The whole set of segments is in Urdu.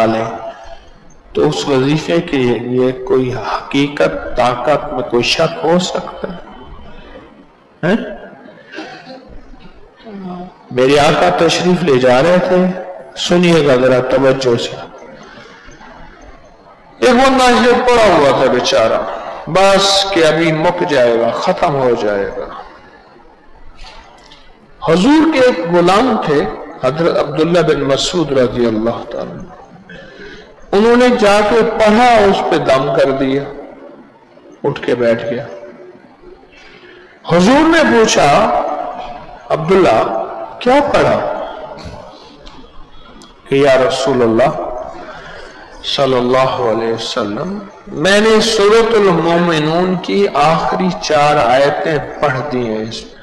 بنا لیں تو اس وظیفے کے لیے کوئی حقیقت طاقت میں کوئی شک ہو سکتا ہے؟ میرے آقا تشریف لے جا رہے تھے، سنیے گا ذرا توجہ سے. ایک بندہ یہ پڑا ہوا تھا بیچارہ، بس کہ ابھی مک جائے گا، ختم ہو جائے گا. حضور کے ایک غلام تھے حضرت عبداللہ بن مسعود رضی اللہ تعالیٰ، انہوں نے جا کے پڑھا، اس پہ دم کر دیا، اٹھ کے بیٹھ گیا. حضور نے پوچھا عبداللہ کیا پڑھا؟ کہ یا رسول اللہ صلی اللہ علیہ وسلم میں نے سورۃ المومنون کی آخری 4 آیتیں پڑھ دی ہیں. اس میں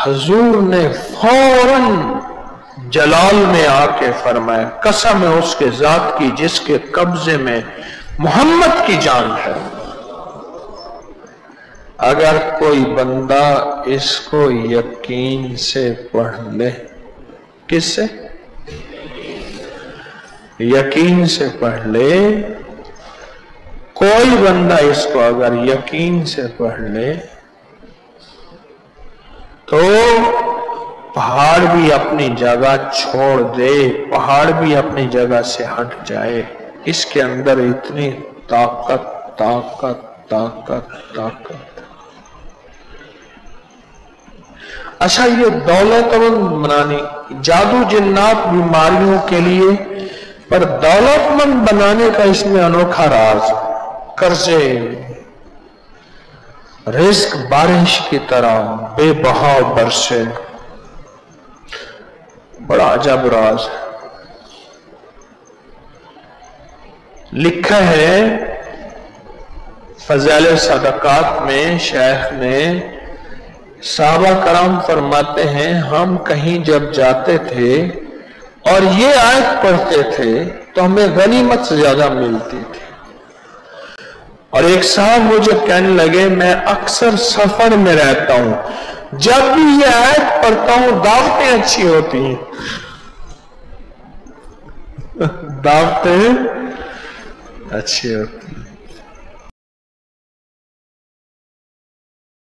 حضور نے فوراً جلال میں آ کے فرمایا قسم ہے اس کے ذات کی جس کے قبضے میں محمد کی جان ہے، اگر کوئی بندہ اس کو یقین سے پڑھ لے، کس سے؟ یقین سے پڑھ لے. کوئی بندہ اس کو اگر یقین سے پڑھ لے تو پہاڑ بھی اپنی جگہ چھوڑ دے، پہاڑ بھی اپنی جگہ سے ہٹ جائے. اس کے اندر اتنی طاقت طاقت طاقت طاقت. اچھا، یہ دولت مند بنانے، جادو جنات بیماریوں کے لیے، پر دولت مند بنانے کا اس میں انوکھا راز. قرضے، رزق بارش کی طرح بے بہاؤ برسے، بڑا عجب راز ہے. لکھا ہے فضائل صدقات میں شیخ نے، صحابہ کرام فرماتے ہیں ہم کہیں جب جاتے تھے اور یہ آیت پڑھتے تھے تو ہمیں غنیمت سے زیادہ ملتی تھی. اور ایک صاحب مجھے کہنے لگے میں اکثر سفر میں رہتا ہوں، جب بھی یہ آیت پڑھتا ہوں دعوتیں اچھی ہوتی ہیں، دعوتیں اچھی ہوتی ہیں.